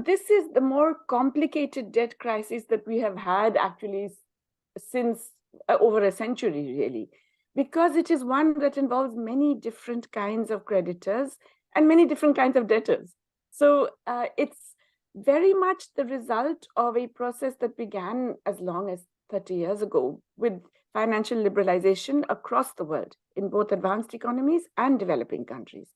this is the more complicated debt crisis that we have had actually since over a century, really, because it is one that involves many different kinds of creditors and many different kinds of debtors. So it's very much the result of a process that began as long as 30 years ago with financial liberalization across the world in both advanced economies and developing countries.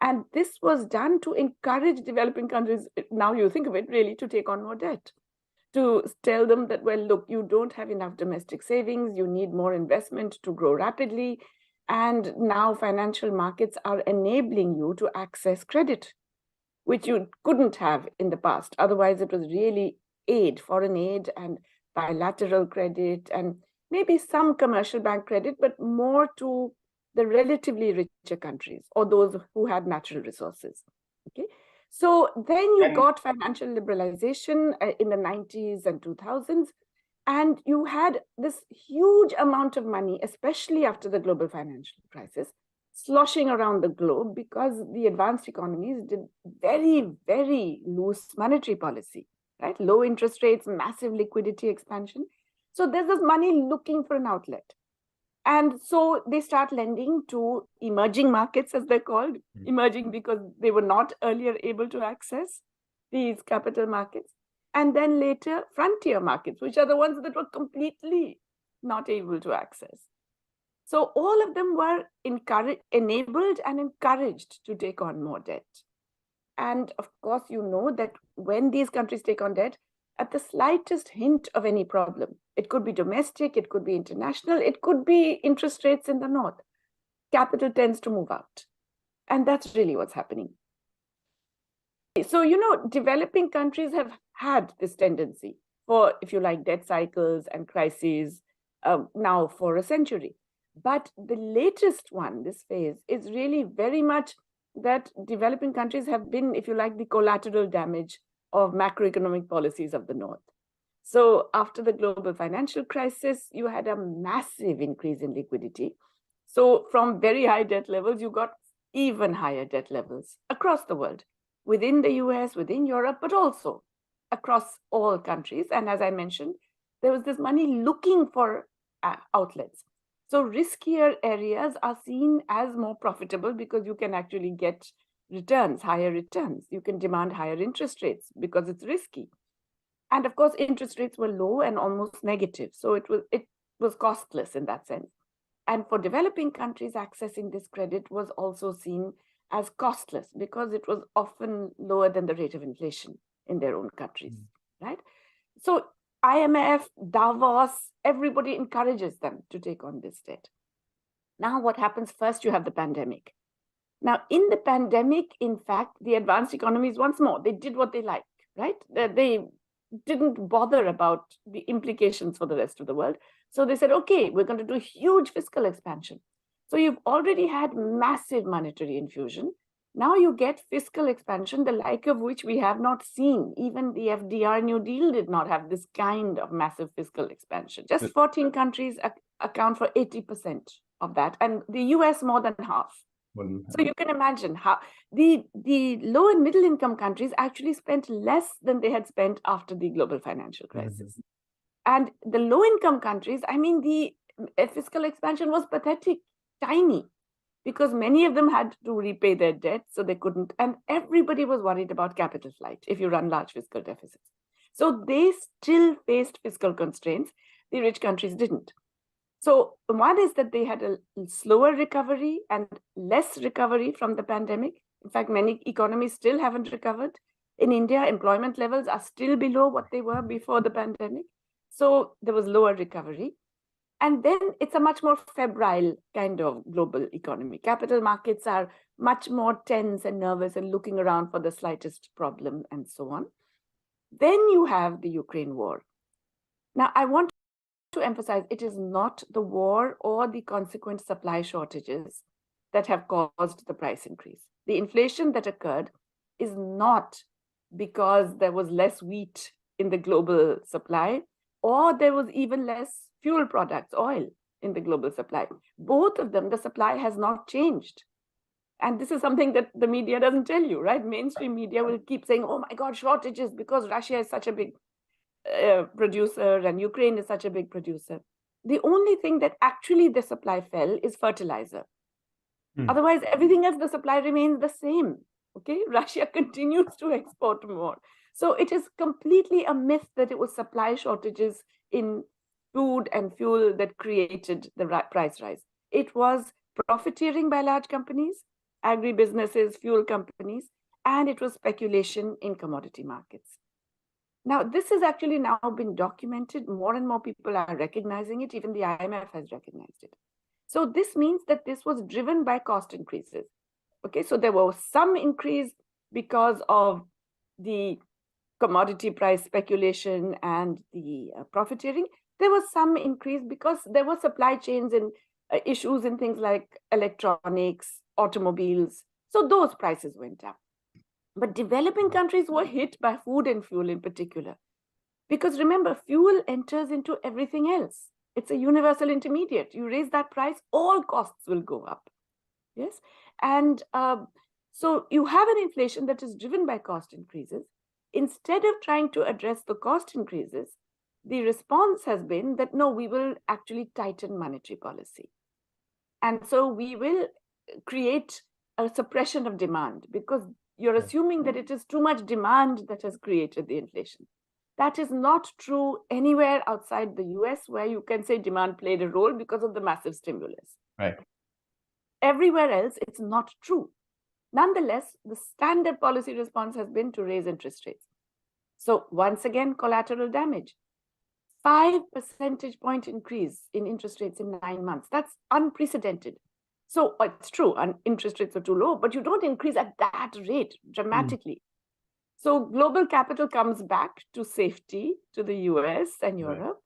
And this was done to encourage developing countries, now you think of it, really, to take on more debt, to tell them that, well, look, you don't have enough domestic savings, you need more investment to grow rapidly. And now financial markets are enabling you to access credit, which you couldn't have in the past. Otherwise, it was really aid, foreign aid and bilateral credit and maybe some commercial bank credit, but more to the relatively richer countries or those who had natural resources. Okay, so then you got financial liberalization in the 90s and 2000s, and you had this huge amount of money, especially after the global financial crisis, sloshing around the globe because the advanced economies did very, very loose monetary policy, right? Low interest rates, massive liquidity expansion. So there's this money looking for an outlet. And so they start lending to emerging markets, as they're called, emerging because they were not earlier able to access these capital markets. And then later, frontier markets, which are the ones that were completely not able to access. So all of them were enabled and encouraged to take on more debt. And of course, you know that when these countries take on debt, at the slightest hint of any problem, it could be domestic, it could be international, it could be interest rates in the north, capital tends to move out. And that's really what's happening. So, you know, developing countries have had this tendency for, if you like, debt cycles and crises now for a century. But the latest one, this phase, is really very much that developing countries have been, if you like, the collateral damage of macroeconomic policies of the North. So after the global financial crisis, you had a massive increase in liquidity. So from very high debt levels, you got even higher debt levels across the world, within the US, within Europe, but also across all countries. And as I mentioned, there was this money looking for outlets. So riskier areas are seen as more profitable because you can actually get returns, higher returns. You can demand higher interest rates because it's risky. And of course, interest rates were low and almost negative. So it was costless in that sense. And for developing countries, accessing this credit was also seen as costless because it was often lower than the rate of inflation in their own countries, right? So IMF, Davos, everybody encourages them to take on this debt. Now what happens first? You have the pandemic. Now in the pandemic, in fact, the advanced economies, once more, they did what they liked, right? They didn't bother about the implications for the rest of the world. So they said, okay, we're going to do huge fiscal expansion. So you've already had massive monetary infusion. Now you get fiscal expansion, the like of which we have not seen. Even the FDR New Deal did not have this kind of massive fiscal expansion. Just 14 countries account for 80% of that, and the US more than half. So you can imagine how the low and middle income countries actually spent less than they had spent after the global financial crisis. And the low income countries, I mean, the fiscal expansion was pathetic, tiny, because many of them had to repay their debt, so they couldn't. And everybody was worried about capital flight if you run large fiscal deficits. So they still faced fiscal constraints. The rich countries didn't. So one is that they had a slower recovery and less recovery from the pandemic. In fact, many economies still haven't recovered. In India, employment levels are still below what they were before the pandemic. So there was lower recovery. And then it's a much more febrile kind of global economy. Capital markets are much more tense and nervous and looking around for the slightest problem and so on. Then you have the Ukraine war. Now, I want to emphasize it is not the war or the consequent supply shortages that have caused the price increase. The inflation that occurred is not because there was less wheat in the global supply, or there was even less fuel products, oil, in the global supply. Both of them, the supply has not changed. And this is something that the media doesn't tell you, right? Mainstream media will keep saying, oh my God, shortages because Russia is such a big producer and Ukraine is such a big producer. The only thing that actually the supply fell is fertilizer. Otherwise, everything else, the supply remains the same. Okay, Russia continues to export more. So it is completely a myth that it was supply shortages in food and fuel that created the price rise. It was profiteering by large companies, agribusinesses, fuel companies, and it was speculation in commodity markets. Now, this has actually now been documented. More and more people are recognizing it. Even the IMF has recognized it. So this means that this was driven by cost increases. Okay, so there was some increase because of the commodity price speculation and the profiteering. There was some increase because there were supply chains and issues in things like electronics, automobiles. So those prices went up. But developing countries were hit by food and fuel in particular. Because remember, fuel enters into everything else. It's a universal intermediate. You raise that price, all costs will go up. Yes. And so you have an inflation that is driven by cost increases. Instead of trying to address the cost increases, the response has been that no, we will actually tighten monetary policy. And so we will create a suppression of demand because you're assuming that it is too much demand that has created the inflation. That is not true anywhere outside the US, where you can say demand played a role because of the massive stimulus. Right. Everywhere else, it's not true. Nonetheless, the standard policy response has been to raise interest rates. So once again, collateral damage. 5 percentage point increase in interest rates in 9 months. That's unprecedented. So it's true, and interest rates are too low, but you don't increase at that rate dramatically. So global capital comes back to safety to the US and Europe.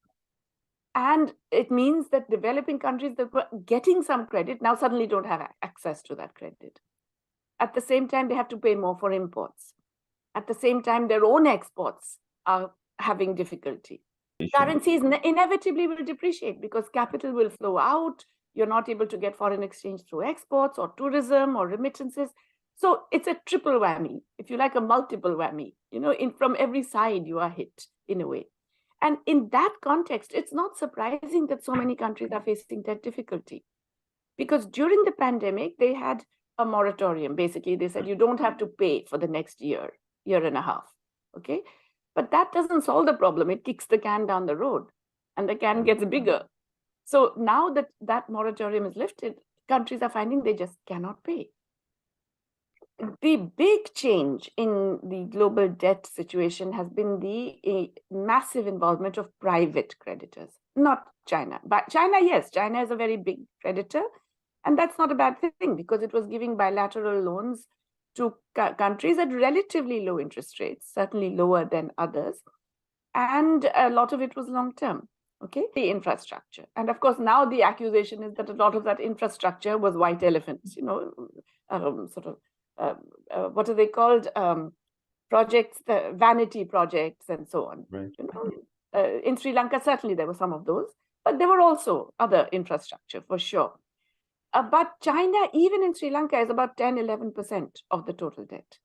And it means that developing countries that were getting some credit now suddenly don't have access to that credit. At the same time, they have to pay more for imports. At the same time, their own exports are having difficulty. Currencies inevitably will depreciate because capital will flow out. You're not able to get foreign exchange through exports or tourism or remittances. So it's a triple whammy, if you like, a multiple whammy. From every side you are hit in a way. And in that context, it's not surprising that so many countries are facing debt difficulty. Because during the pandemic, they had a moratorium. Basically, they said you don't have to pay for the next year and a half. Okay. But that doesn't solve the problem. It kicks the can down the road and the can gets bigger. So now that that moratorium is lifted, countries are finding they just cannot pay. The big change in the global debt situation has been the massive involvement of private creditors, not China. But China, yes, China is a very big creditor. And that's not a bad thing because it was giving bilateral loans to countries at relatively low interest rates, certainly lower than others. And a lot of it was long-term, okay? The infrastructure. And of course, now the accusation is that a lot of that infrastructure was white elephants, what are they called? Projects, the vanity projects and so on. Right. In Sri Lanka, certainly there were some of those, but there were also other infrastructure for sure. But China, even in Sri Lanka, is about 10-11% of the total debt.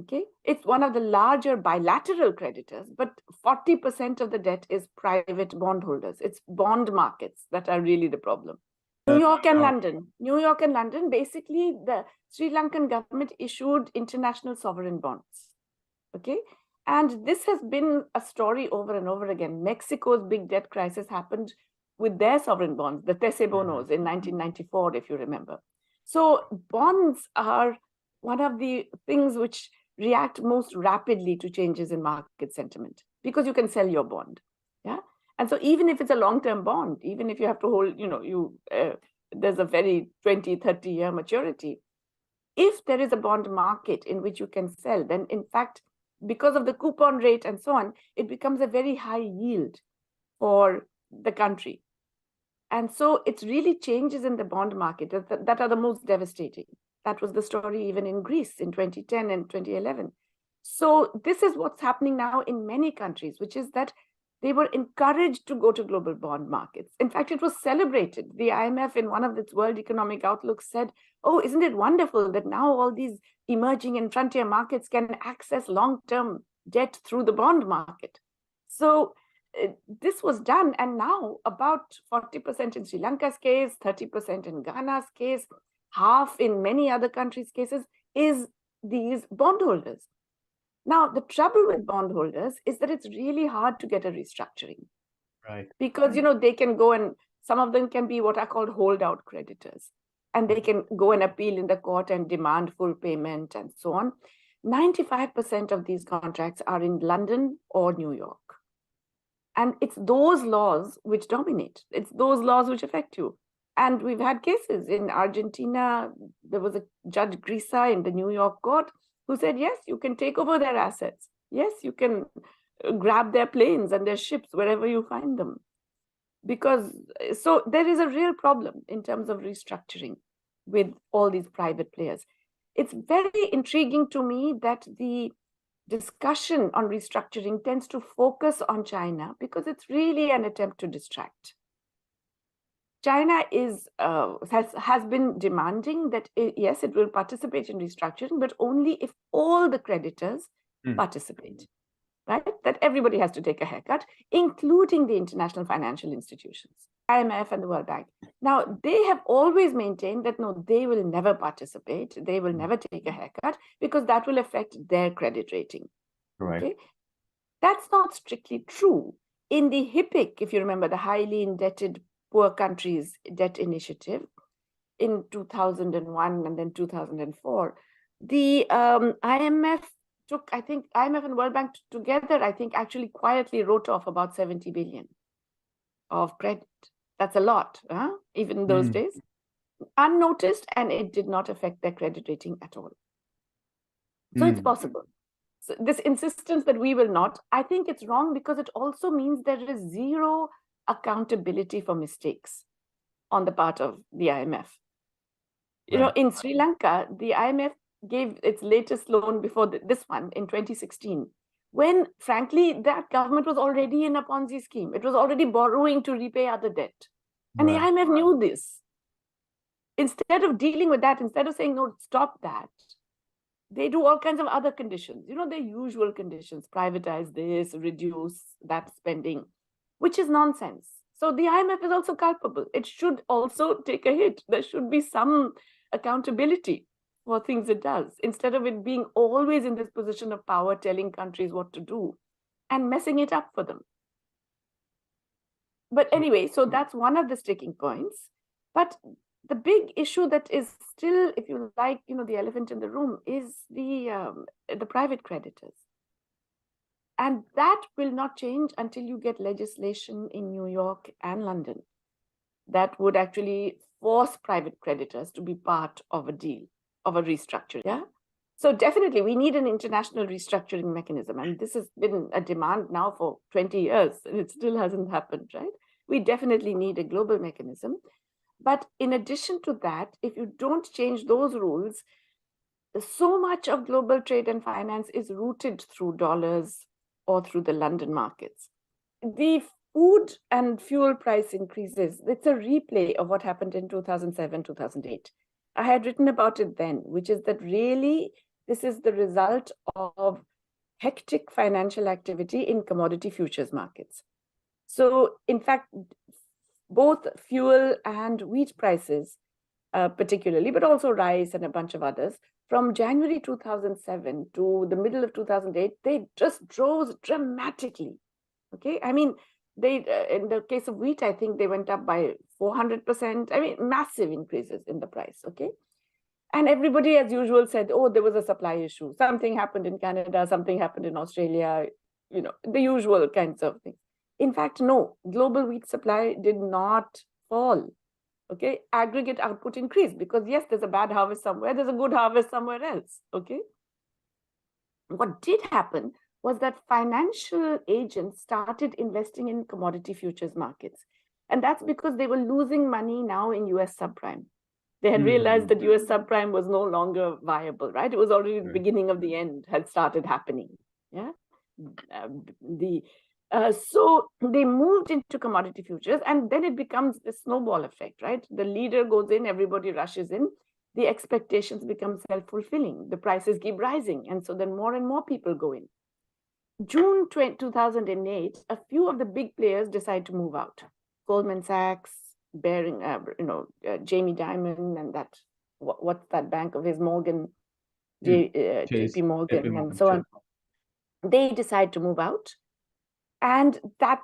Okay, it's one of the larger bilateral creditors, but 40% of the debt is private bondholders. It's bond markets that are really the problem. New York and London, basically the Sri Lankan government issued international sovereign bonds. Okay, and this has been a story over and over again. Mexico's big debt crisis happened with their sovereign bonds, the Tese Bonos in 1994, if you remember. So bonds are one of the things which react most rapidly to changes in market sentiment because you can sell your bond. Yeah. And so even if it's a long-term bond, even if you have to hold, there's a very 20, 30-year maturity. If there is a bond market in which you can sell, then in fact, because of the coupon rate and so on, it becomes a very high yield for the country. And so it's really changes in the bond market that are the most devastating. That was the story even in Greece in 2010 and 2011. So this is what's happening now in many countries, which is that They were encouraged to go to global bond markets. In fact, it was celebrated. The IMF, in one of its World Economic Outlooks, said, oh, isn't it wonderful that now all these emerging and frontier markets can access long-term debt through the bond market? So this was done. And now about 40% in Sri Lanka's case, 30% in Ghana's case, half in many other countries' cases is these bondholders. Now, the trouble with bondholders is that it's really hard to get a restructuring. Right. Because, they can go and some of them can be what are called holdout creditors. And they can go and appeal in the court and demand full payment and so on. 95% of these contracts are in London or New York. And it's those laws which dominate. It's those laws which affect you. And we've had cases in Argentina. There was a Judge Grisa in the New York court who said, yes, you can take over their assets. Yes, you can grab their planes and their ships wherever you find them. So there is a real problem in terms of restructuring with all these private players. It's very intriguing to me that the discussion on restructuring tends to focus on China because it's really an attempt to distract. China has been demanding that, yes, it will participate in restructuring, but only if all the creditors participate, right? That everybody has to take a haircut, including the international financial institutions, IMF and the World Bank. Now, they have always maintained that, no, they will never participate. They will never take a haircut because that will affect their credit rating. Right. Okay? That's not strictly true. In the HIPC, if you remember, the highly indebted poor countries debt initiative in 2001 and then 2004, the IMF took, I think, IMF and World Bank together, I think, actually quietly wrote off about 70 billion of credit. That's a lot, even in those days. Unnoticed, and it did not affect their credit rating at all. So it's possible. So this insistence that we will not, I think it's wrong because it also means there is zero accountability for mistakes on the part of the IMF. In Sri Lanka, the IMF gave its latest loan before this one in 2016, when, frankly, that government was already in a Ponzi scheme. It was already borrowing to repay other debt. And the IMF knew this. Instead of dealing with that, instead of saying, no, stop that, they do all kinds of other conditions, the usual conditions, privatize this, reduce that spending, which is nonsense. So the IMF is also culpable. It should also take a hit. There should be some accountability for things it does, instead of it being always in this position of power, telling countries what to do and messing it up for them. But anyway, so that's one of the sticking points. But the big issue that is still, if you like, the elephant in the room is the private creditors. And that will not change until you get legislation in New York and London that would actually force private creditors to be part of a deal, of a restructuring. Yeah. So definitely we need an international restructuring mechanism. And this has been a demand now for 20 years and it still hasn't happened, right? We definitely need a global mechanism. But in addition to that, if you don't change those rules, so much of global trade and finance is rooted through dollars or through the London markets. The food and fuel price increases, it's a replay of what happened in 2007, 2008. I had written about it then, which is that really this is the result of hectic financial activity in commodity futures markets. So in fact, both fuel and wheat prices, particularly, but also rice and a bunch of others, from January 2007 to the middle of 2008, they just rose dramatically. Okay, I mean, they in the case of wheat, I think they went up by 400%. I mean, massive increases in the price. Okay, and everybody, as usual, said, "Oh, there was a supply issue. Something happened in Canada. Something happened in Australia. The usual kinds of things." In fact, no, global wheat supply did not fall. Okay, aggregate output increased because yes, there's a bad harvest somewhere, there's a good harvest somewhere else. Okay, what did happen was that financial agents started investing in commodity futures markets, and that's because they were losing money now in US subprime. They had realized that US subprime was no longer viable, right? It was already the beginning of the end had started happening. Yeah, the So they moved into commodity futures, and then it becomes the snowball effect, right? The leader goes in, everybody rushes in, the expectations become self-fulfilling, the prices keep rising, and so then more and more people go in. June 2008, a few of the big players decide to move out. Goldman Sachs, Jamie Dimon, and that, what's that bank of his, Morgan, JP Morgan, and so on. They decide to move out, and that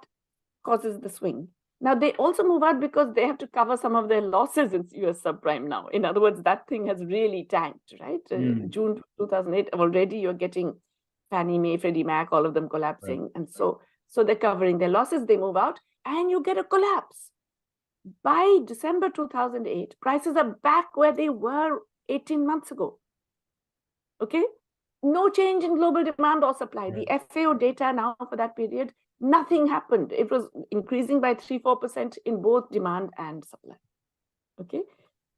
causes the swing. Now, they also move out because they have to cover some of their losses in US subprime now. In other words, that thing has really tanked, right? June 2008, already you're getting Fannie Mae, Freddie Mac, all of them collapsing. Right. And so they're covering their losses, they move out, and you get a collapse. By December 2008, prices are back where they were 18 months ago. Okay? No change in global demand or supply. Right. The FAO data now for that period, nothing happened. It was increasing by 3-4% in both demand and supply. Okay?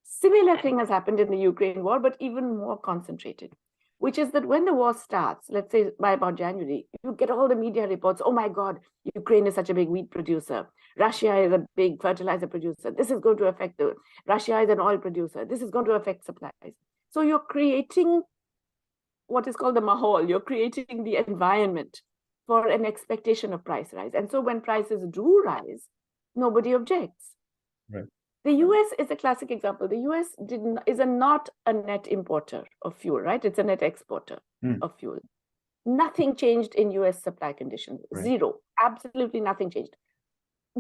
Similar thing has happened in the Ukraine war, but even more concentrated, which is that when the war starts, let's say by about January, you get all the media reports, oh my God, Ukraine is such a big wheat producer. Russia is a big fertilizer producer. This is going to affect Russia is an oil producer. This is going to affect supplies. So you're creating what is called the mahal. You're creating the environment for an expectation of price rise. And so when prices do rise, nobody objects. Right. The US is a classic example. The US is not a net importer of fuel, right? It's a net exporter of fuel. Nothing changed in US supply conditions. Right. Zero. Absolutely nothing changed.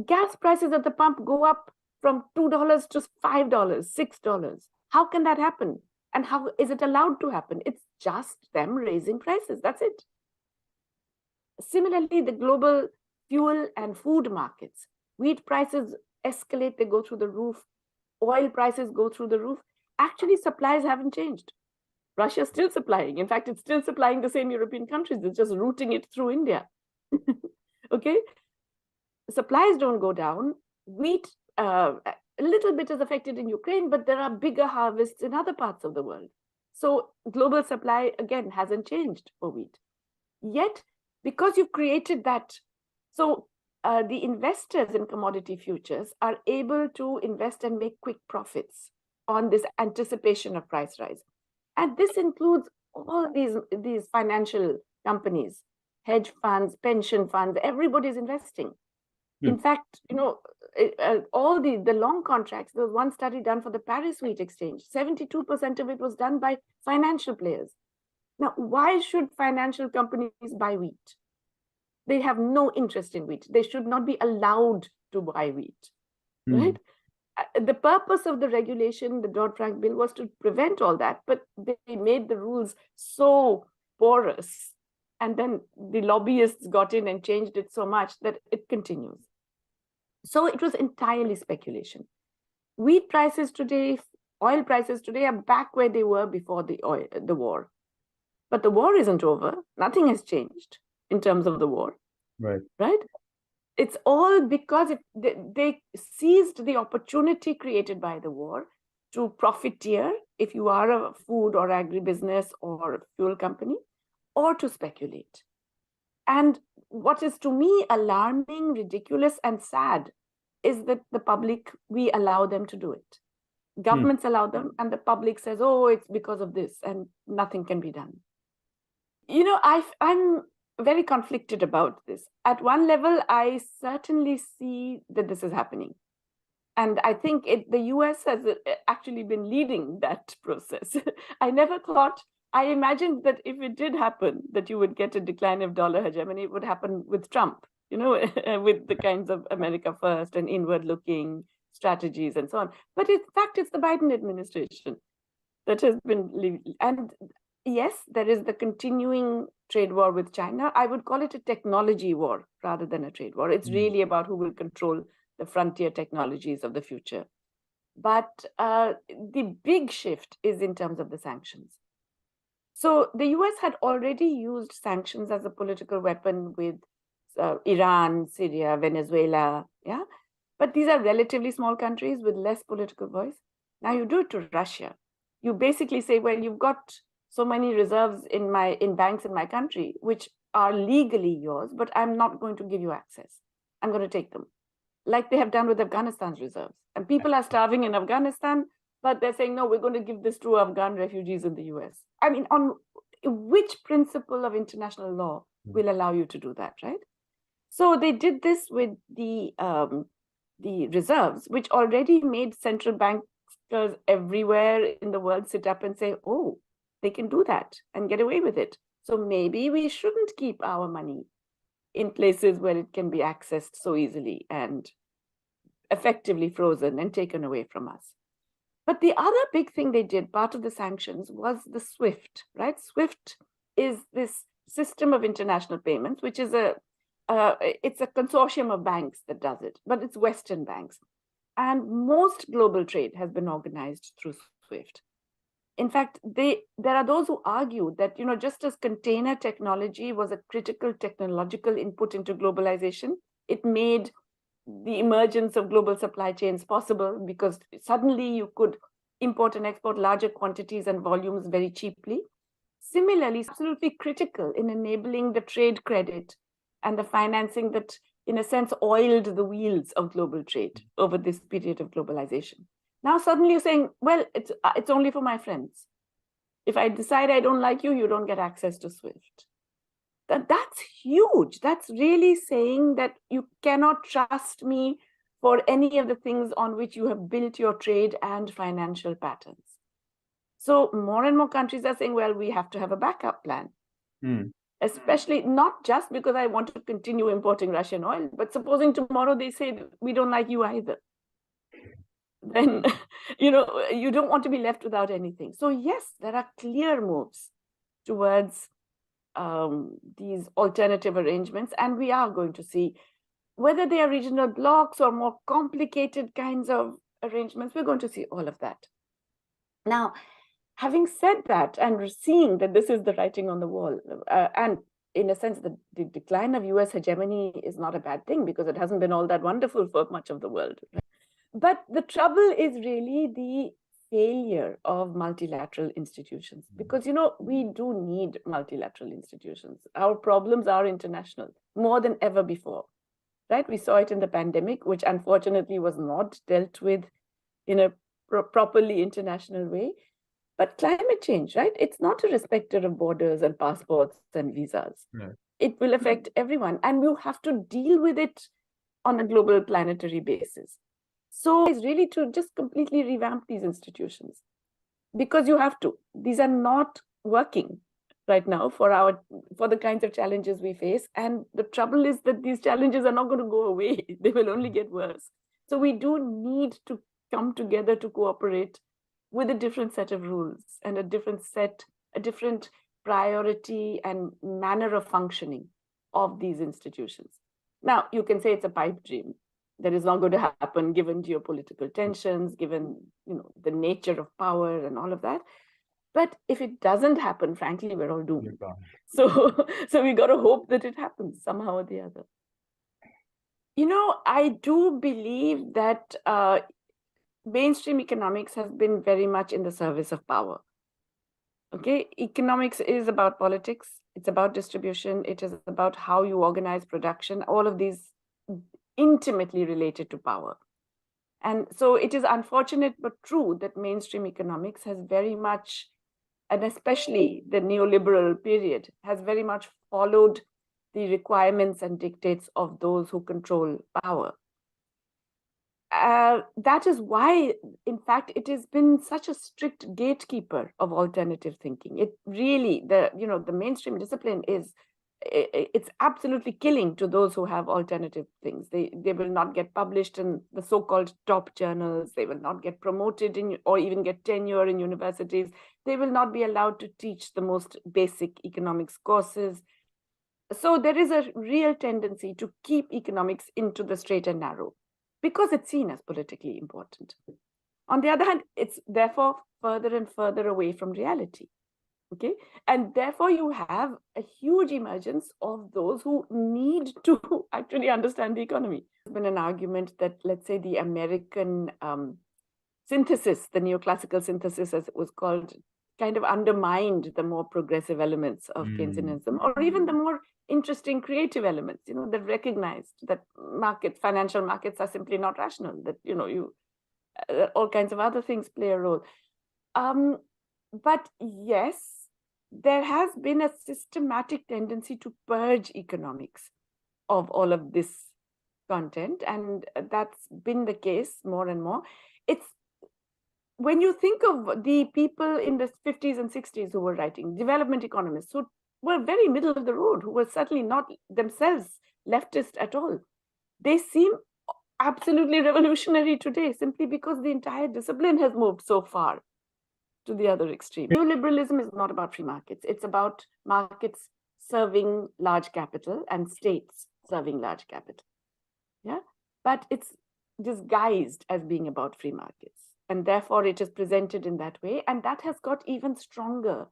Gas prices at the pump go up from $2 to $5, $6. How can that happen? And how is it allowed to happen? It's just them raising prices. That's it. Similarly, the global fuel and food markets, wheat prices escalate, they go through the roof. Oil prices go through the roof. Actually, supplies haven't changed. Russia's still supplying. In fact, it's still supplying the same European countries. It's just routing it through India. Okay? Supplies don't go down. Wheat, a little bit is affected in Ukraine, but there are bigger harvests in other parts of the world. So global supply, again, hasn't changed for wheat. Yet, because you've created that, so the investors in commodity futures are able to invest and make quick profits on this anticipation of price rise. And this includes all these financial companies, hedge funds, pension funds, everybody's investing. In fact, all the long contracts, there was one study done for the Paris Wheat Exchange, 72% of it was done by financial players. Now, why should financial companies buy wheat? They have no interest in wheat. They should not be allowed to buy wheat, right? The purpose of the regulation, the Dodd-Frank bill, was to prevent all that, but they made the rules so porous. And then the lobbyists got in and changed it so much that it continues. So it was entirely speculation. Wheat prices today, oil prices today are back where they were before the war. But the war isn't over. Nothing has changed in terms of the war. Right. Right? It's all because they seized the opportunity created by the war to profiteer, if you are a food or agribusiness or a fuel company, or to speculate. And what is to me alarming, ridiculous, and sad is that the public, we allow them to do it. Governments allow them, and the public says, oh, it's because of this, and nothing can be done. I'm very conflicted about this. At one level, I certainly see that this is happening. And I think the US has actually been leading that process. I imagined that if it did happen, that you would get a decline of dollar hegemony, it would happen with Trump, with the kinds of America first and inward-looking strategies and so on. But in fact, it's the Biden administration that has been, and yes, there is the continuing trade war with China. I would call it a technology war rather than a trade war. It's really about who will control the frontier technologies of the future. But the big shift is in terms of the sanctions. So the US had already used sanctions as a political weapon with Iran, Syria, Venezuela, yeah? But these are relatively small countries with less political voice. Now you do it to Russia. You basically say, well, you've got so many reserves in banks in my country, which are legally yours, but I'm not going to give you access. I'm going to take them, like they have done with Afghanistan's reserves. And people are starving in Afghanistan, but they're saying, no, we're going to give this to Afghan refugees in the US. I mean, on which principle of international law will allow you to do that, right? So they did this with the reserves, which already made central bankers everywhere in the world sit up and say, oh, they can do that and get away with it. So maybe we shouldn't keep our money in places where it can be accessed so easily and effectively frozen and taken away from us. But the other big thing they did, part of the sanctions, was the SWIFT, right? SWIFT is this system of international payments, which is it's a consortium of banks that does it, but it's Western banks. And most global trade has been organized through SWIFT. In fact, there are those who argue that, just as container technology was a critical technological input into globalization, it made the emergence of global supply chains possible because suddenly you could import and export larger quantities and volumes very cheaply. Similarly, it's absolutely critical in enabling the trade credit and the financing that, in a sense, oiled the wheels of global trade over this period of globalization. Now, suddenly you're saying, well, it's only for my friends. If I decide I don't like you, you don't get access to SWIFT. That's huge. That's really saying that you cannot trust me for any of the things on which you have built your trade and financial patterns. So more and more countries are saying, well, we have to have a backup plan. Especially not just because I want to continue importing Russian oil, but supposing tomorrow they say, we don't like you either. Then, you don't want to be left without anything. So yes, there are clear moves towards these alternative arrangements, and we are going to see whether they are regional blocks or more complicated kinds of arrangements. We're going to see all of that. Now, having said that, and seeing that this is the writing on the wall, and in a sense, the decline of US hegemony is not a bad thing because it hasn't been all that wonderful for much of the world. But the trouble is really the failure of multilateral institutions, because we do need multilateral institutions. Our problems are international more than ever before, right? We saw it in the pandemic, which unfortunately was not dealt with in a properly international way. But climate change, right? It's not a respecter of borders and passports and visas. No. It will affect everyone, and we'll have to deal with it on a global planetary basis. So it's really to just completely revamp these institutions, because you have to. These are not working right now for the kinds of challenges we face. And the trouble is that these challenges are not going to go away. They will only get worse. So we do need to come together to cooperate with a different set of rules and a different priority and manner of functioning of these institutions. Now, you can say it's a pipe dream that is not going to happen given geopolitical tensions, given the nature of power and all of that. But if it doesn't happen, frankly, we're all doomed. So we got to hope that it happens somehow or the other. I do believe that mainstream economics has been very much in the service of power. Okay, economics is about politics. It's about distribution. It is about how you organize production. All of these intimately related to power. And so it is unfortunate but true that mainstream economics has very much, and especially the neoliberal period, has very much followed the requirements and dictates of those who control power. That is why, in fact, it has been such a strict gatekeeper of alternative thinking. It really, the mainstream discipline it's absolutely killing to those who have alternative things. They will not get published in the so-called top journals. They will not get promoted or even get tenure in universities. They will not be allowed to teach the most basic economics courses. So there is a real tendency to keep economics into the straight and narrow, because it's seen as politically important. On the other hand, it's therefore further and further away from reality. Okay, and therefore you have a huge emergence of those who need to actually understand the economy. There's been an argument that, let's say, the American synthesis, the neoclassical synthesis, as it was called, kind of undermined the more progressive elements of Keynesianism, or even the more interesting creative elements, that recognized that financial markets are simply not rational, that, all kinds of other things play a role. But yes, there has been a systematic tendency to purge economics of all of this content, and that's been the case more and more. It's when you think of the people in the 50s and 60s who were writing, development economists who were very middle of the road, who were certainly not themselves leftist at all, they seem absolutely revolutionary today simply because the entire discipline has moved so far to the other extreme. Neoliberalism is not about free markets. It's about markets serving large capital and states serving large capital. Yeah, but it's disguised as being about free markets. And therefore, it is presented in that way. And that has got even stronger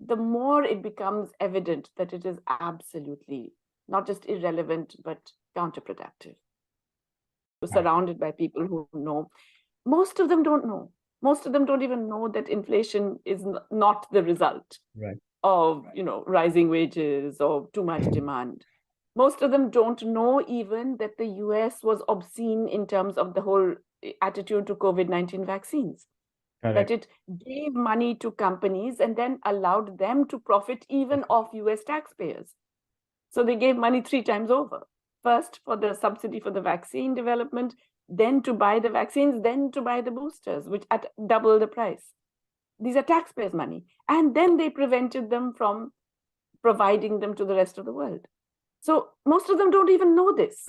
the more it becomes evident that it is absolutely not just irrelevant, but counterproductive. Surrounded by people who know. Most of them don't know. Most of them don't even know that inflation is not the result of, rising wages or too much demand. Most of them don't know even that the US was obscene in terms of the whole attitude to COVID-19 vaccines. Correct. That it gave money to companies and then allowed them to profit even off US taxpayers. So they gave money 3 times over. First for the subsidy for the vaccine development, then to buy the vaccines, then to buy the boosters, which at double the price. These are taxpayers' money. And then they prevented them from providing them to the rest of the world. So most of them don't even know this.